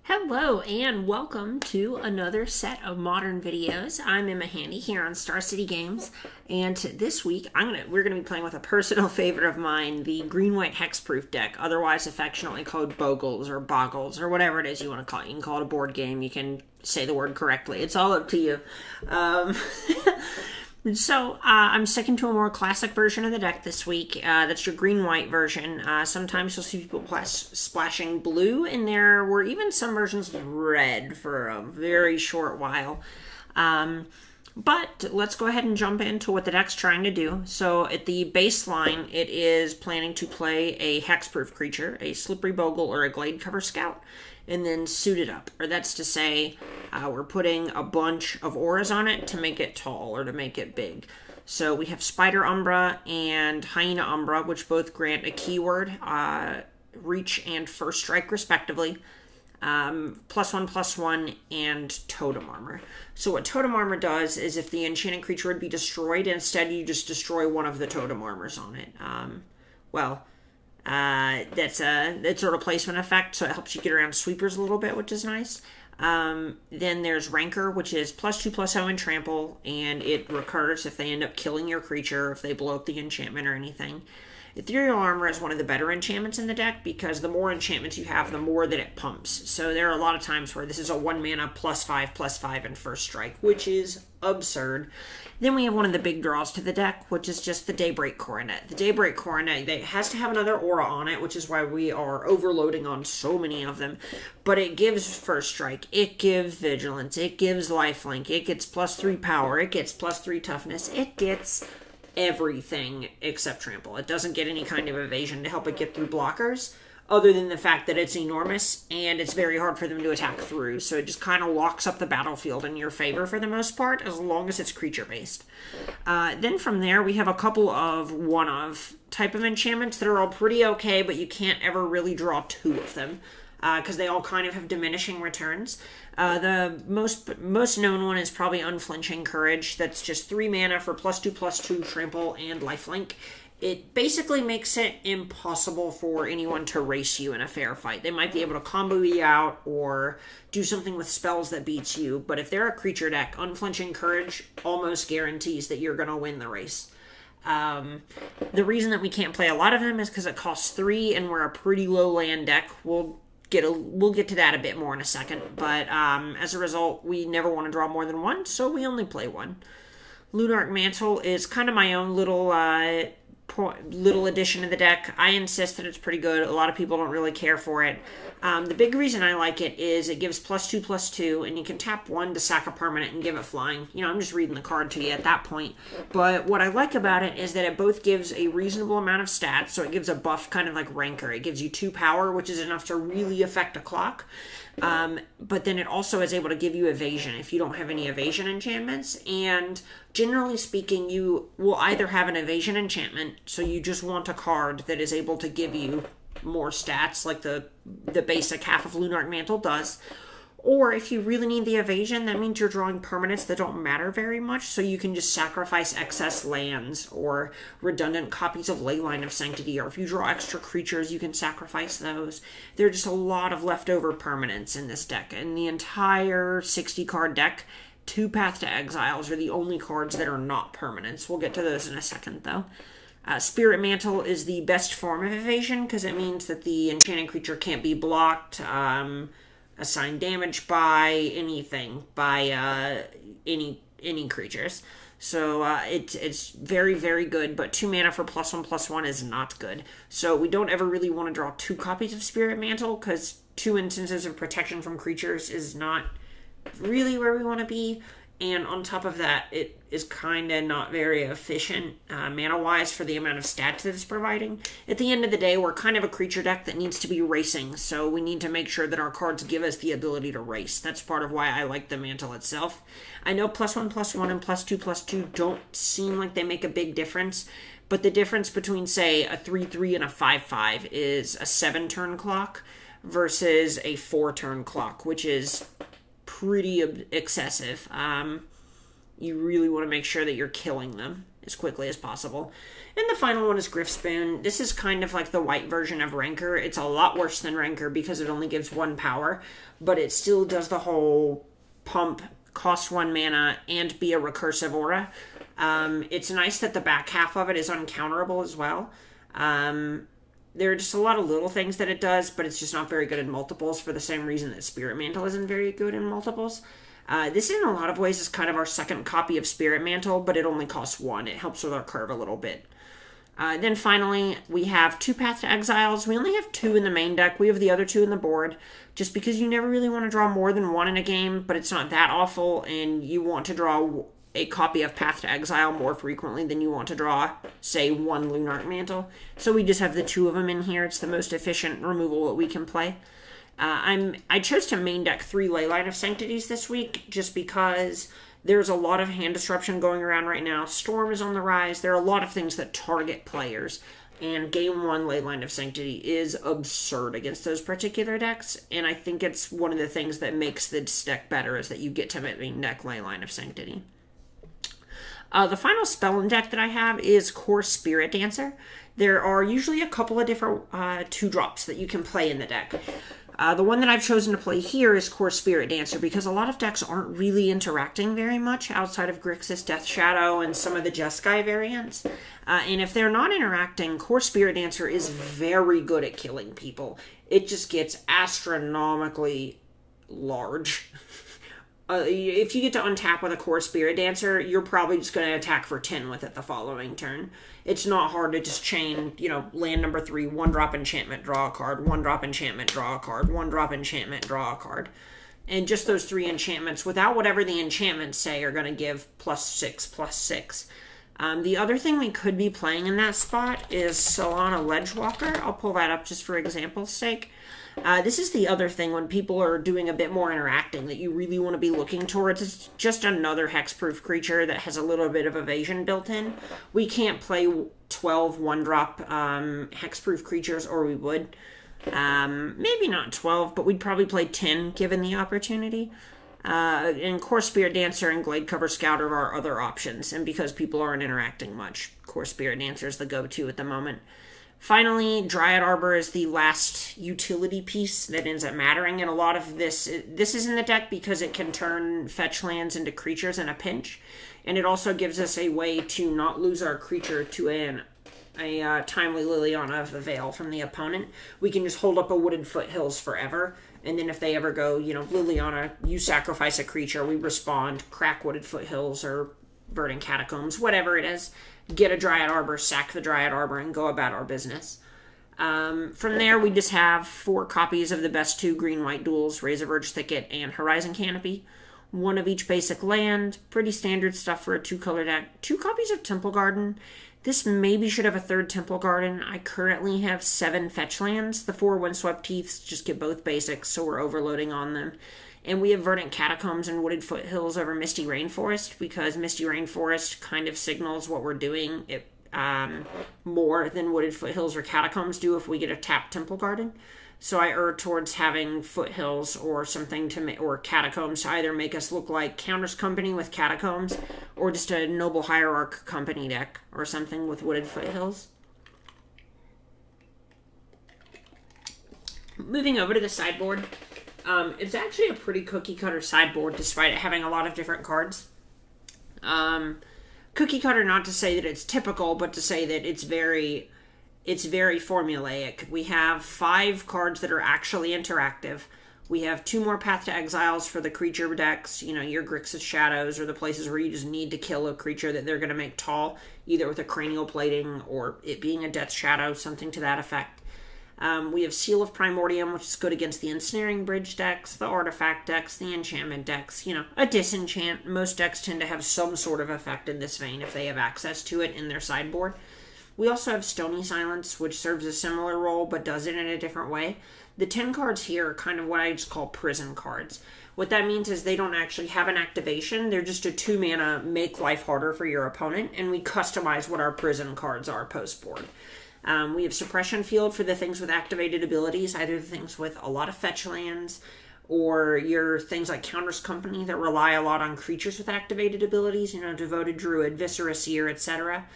Hello and welcome to another set of modern videos. I'm Emma Handy here on Star City Games, and this week we're gonna be playing with a personal favorite of mine, the green-white Hexproof deck, otherwise affectionately called Bogles or Boggles or whatever it is you want to call it. You can call it a board game. You can say the word correctly. It's all up to you. So, I'm sticking to a more classic version of the deck this week. That's your green-white version. Sometimes you'll see people splashing blue, and there were even some versions of red for a very short while. But let's go ahead and jump into what the deck's trying to do. So, at the baseline, it is planning to play a hexproof creature, a slippery bogle, or a glade cover scout, and then suit it up. Or that's to say, we're putting a bunch of auras on it to make it tall or to make it big. So we have Spider Umbra and Hyena Umbra, which both grant a keyword, reach and first strike respectively, +1/+1, and Totem Armor. So what Totem Armor does is if the enchanted creature would be destroyed, instead you just destroy one of the Totem Armors on it. That's sort of placement effect, so it helps you get around sweepers a little bit, which is nice. Then there's Rancor, which is +2/+0 in trample, and it recurs if they end up killing your creature, if they blow up the enchantment or anything. Ethereal Armor is one of the better enchantments in the deck, because the more enchantments you have, the more that it pumps. So there are a lot of times where this is a 1 mana +5/+5 in first strike, which is absurd. Then we have one of the big draws to the deck, which is just the Daybreak Coronet. The Daybreak Coronet, it has to have another aura on it, which is why we are overloading on so many of them. But it gives first strike, it gives vigilance, it gives lifelink, it gets +3 power, it gets +3 toughness, it gets everything except trample. It doesn't get any kind of evasion to help it get through blockers, other than the fact that it's enormous and it's very hard for them to attack through. So it just kind of locks up the battlefield in your favor for the most part, as long as it's creature based. Then from there we have a couple of one-of type of enchantments that are all pretty okay, but you can't ever really draw two of them, because they all kind of have diminishing returns. The most known one is probably Unflinching Courage. That's just 3 mana for +2/+2 trample and lifelink. It basically makes it impossible for anyone to race you in a fair fight. They might be able to combo you out or do something with spells that beats you, but if they're a creature deck, Unflinching Courage almost guarantees that you're going to win the race. The reason that we can't play a lot of them is because it costs 3 and we're a pretty low land deck. We'll get to that a bit more in a second, but as a result, we never want to draw more than one, so we only play one. Lunarch Mantle is kind of my own little addition to the deck. I insist that it's pretty good. A lot of people don't really care for it. The big reason I like it is it gives +2/+2, and you can tap 1 to sack a permanent and give it flying. You know, I'm just reading the card to you at that point. But what I like about it is that it both gives a reasonable amount of stats, so it gives a buff kind of like Rancor. It gives you 2 power, which is enough to really affect a clock. But then it also is able to give you evasion if you don't have any evasion enchantments, and generally speaking, you will either have an evasion enchantment, so you just want a card that is able to give you more stats, like the basic half of Lunarch Mantle does, or if you really need the evasion, that means you're drawing permanents that don't matter very much, so you can just sacrifice excess lands or redundant copies of Leyline of Sanctity, or if you draw extra creatures, you can sacrifice those. There are just a lot of leftover permanents in this deck. In the entire 60-card deck, 2 Path to Exiles are the only cards that are not permanents. We'll get to those in a second, though. Spirit Mantle is the best form of evasion, because it means that the enchanted creature can't be blocked, assigned damage by anything, by any creatures. So it's very, very good, but 2 mana for +1/+1 is not good. So we don't ever really want to draw 2 copies of Spirit Mantle, because 2 instances of protection from creatures is not really where we want to be. And on top of that, it is kind of not very efficient mana-wise for the amount of stats that it's providing. At the end of the day, we're kind of a creature deck that needs to be racing, so we need to make sure that our cards give us the ability to race. That's part of why I like the Mantle itself. I know +1/+1 and +2/+2 don't seem like they make a big difference, but the difference between, say, a 3/3 and a 5/5 is a 7-turn clock versus a 4-turn clock, which is pretty excessive. You really want to make sure that you're killing them. as quickly as possible. And the final one is Griffspoon. This is kind of like the white version of Rancor. It's a lot worse than Rancor because it only gives 1 power, but it still does the whole pump, cost 1 mana, and be a recursive aura. It's nice that the back half of it is uncounterable as well. There are just a lot of little things that it does, but it's just not very good in multiples for the same reason that Spirit Mantle isn't very good in multiples. This in a lot of ways is kind of our second copy of Spirit Mantle, but it only costs 1. It helps with our curve a little bit. Then finally, we have 2 Path to Exiles. We only have 2 in the main deck. We have the other 2 in the board, just because you never really want to draw more than 1 in a game, but it's not that awful, and you want to draw a copy of Path to Exile more frequently than you want to draw, say, 1 Lunarch Mantle. So we just have the 2 of them in here. It's the most efficient removal that we can play. I chose to main deck 3 Leyline of Sanctities this week, just because there's a lot of hand disruption going around right now. Storm is on the rise. There are a lot of things that target players, and Game 1 Leyline of Sanctity is absurd against those particular decks, and I think it's one of the things that makes this deck better is that you get to main deck Leyline of Sanctity. The final spell in deck that I have is Core Spirit Dancer. There are usually a couple of different 2-drops that you can play in the deck. The one that I've chosen to play here is Core Spirit Dancer because a lot of decks aren't really interacting very much outside of Grixis Death Shadow and some of the Jeskai variants. And if they're not interacting, Core Spirit Dancer is very good at killing people. It just gets astronomically large. If you get to untap with a Core Spirit Dancer, you're probably just going to attack for 10 with it the following turn. It's not hard to just chain, land number 3, 1-drop enchantment, draw a card, 1-drop enchantment, draw a card, 1-drop enchantment, draw a card. And just those 3 enchantments, without whatever the enchantments say, are going to give +6/+6. The other thing we could be playing in that spot is Solana Ledgewalker. I'll pull that up just for example's sake. This is the other thing when people are doing a bit more interacting that you really want to be looking towards. It's just another hexproof creature that has a little bit of evasion built in. We can't play 12 1-drop hexproof creatures, or we would. Maybe not 12, but we'd probably play 10 given the opportunity. And Core Spirit Dancer and Gladecover Scout are our other options, and because people aren't interacting much, Core Spirit Dancer is the go-to at the moment. Finally, Dryad Arbor is the last utility piece that ends up mattering, and a lot of this is in the deck because it can turn fetch lands into creatures in a pinch, and it also gives us a way to not lose our creature to a Timely Liliana of the Veil from the opponent. We can just hold up a Wooded Foothills forever, and then if they ever go, Liliana, you sacrifice a creature, we respond, crack Wooded Foothills or Verdant Catacombs, whatever it is, get a Dryad Arbor, sack the Dryad Arbor, and go about our business. From there, we just have 4 copies of the best 2 green-white duels, Razorverge Thicket and Horizon Canopy. 1 of each basic land, pretty standard stuff for a 2-color deck. 2 copies of Temple Garden. This maybe should have a 3rd Temple Garden. I currently have 7 fetch lands. The 4 Windswept Heaths just get both basics, so we're overloading on them. And we have Verdant Catacombs and Wooded Foothills over Misty Rainforest, because Misty Rainforest kind of signals what we're doing more than Wooded Foothills or Catacombs do if we get a tapped Temple Garden. So I err towards having Foothills or something or Catacombs to either make us look like Counters Company with Catacombs, or just a Noble Hierarch Company deck or something with Wooded Foothills. Moving over to the sideboard. It's actually a pretty cookie-cutter sideboard, despite it having a lot of different cards. Cookie-cutter not to say that it's typical, but to say that it's very formulaic. We have 5 cards that are actually interactive. We have 2 more Path to Exiles for the creature decks, your Grixis Shadows, or the places where you just need to kill a creature that they're going to make tall, either with a Cranial Plating or it being a Death Shadow, something to that effect. We have Seal of Primordium, which is good against the Ensnaring Bridge decks, the Artifact decks, the Enchantment decks, a Disenchant. Most decks tend to have some sort of effect in this vein if they have access to it in their sideboard. We also have Stony Silence, which serves a similar role, but does it in a different way. The 10 cards here are kind of what I just call prison cards. What that means is they don't actually have an activation. They're just a 2-mana make life harder for your opponent, and we customize what our prison cards are post-board. We have Suppression Field for the things with activated abilities, either the things with a lot of fetch lands or your things like Counter's Company that rely a lot on creatures with activated abilities, Devoted Druid, Viscera Seer, etc.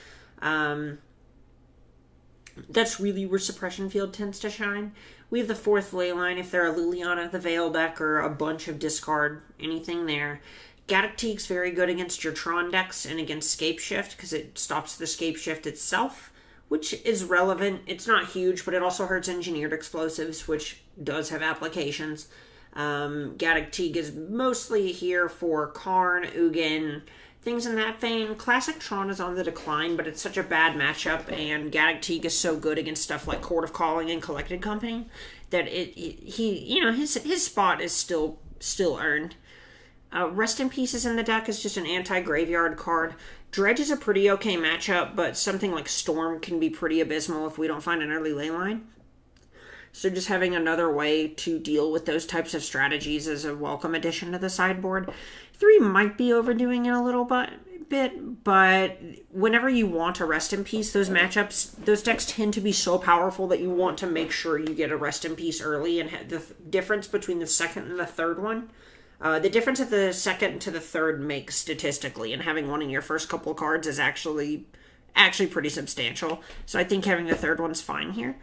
That's really where Suppression Field tends to shine. We have the 4th Leyline if they're a Liliana the Veil deck or a bunch of discard, anything there. Gaddock Teeg's very good against your Tron decks and against Scape Shift because it stops the Scape Shift itself, which is relevant. It's not huge, but it also hurts Engineered Explosives, which does have applications. Gaddock Teeg is mostly here for Karn, Ugin, things in that vein. Classic Tron is on the decline, but it's such a bad matchup, and Gaddock Teeg is so good against stuff like Court of Calling and Collected Company that his spot is still earned. Rest in Peace is in the deck as just an anti-graveyard card. Dredge is a pretty okay matchup, but something like Storm can be pretty abysmal if we don't find an early leyline. So just having another way to deal with those types of strategies is a welcome addition to the sideboard. 3 might be overdoing it a little bit, but whenever you want a Rest in Peace, those matchups, those decks tend to be so powerful that you want to make sure you get a Rest in Peace early, and the difference between the second and the third one, the difference that the second to the third makes statistically, and having one in your first couple of cards is actually pretty substantial. So I think having the third one's fine here.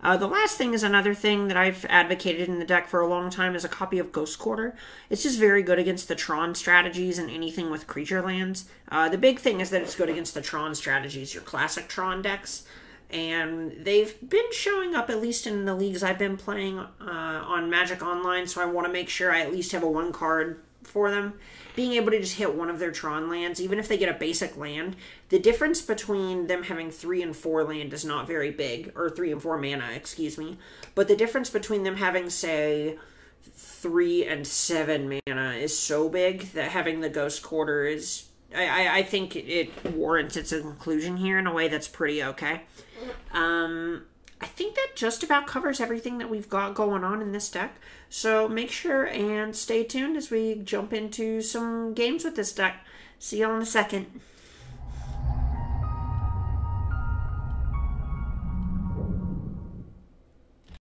The last thing is another thing that I've advocated in the deck for a long time is a copy of Ghost Quarter. It's just very good against the Tron strategies and anything with creature lands. The big thing is that it's good against the Tron strategies, your classic Tron decks. And they've been showing up, at least in the leagues I've been playing on Magic Online, so I want to make sure I at least have a 1 card for them. Being able to just hit one of their Tron lands, even if they get a basic land, the difference between them having 3 and 4 land is not very big, or 3 and 4 mana, excuse me. But the difference between them having, say, 3 and 7 mana is so big that having the Ghost Quarter is... I think it warrants its inclusion here in a way that's pretty okay. I think that just about covers everything that we've got going on in this deck. So make sure and stay tuned as we jump into some games with this deck. See y'all in a second.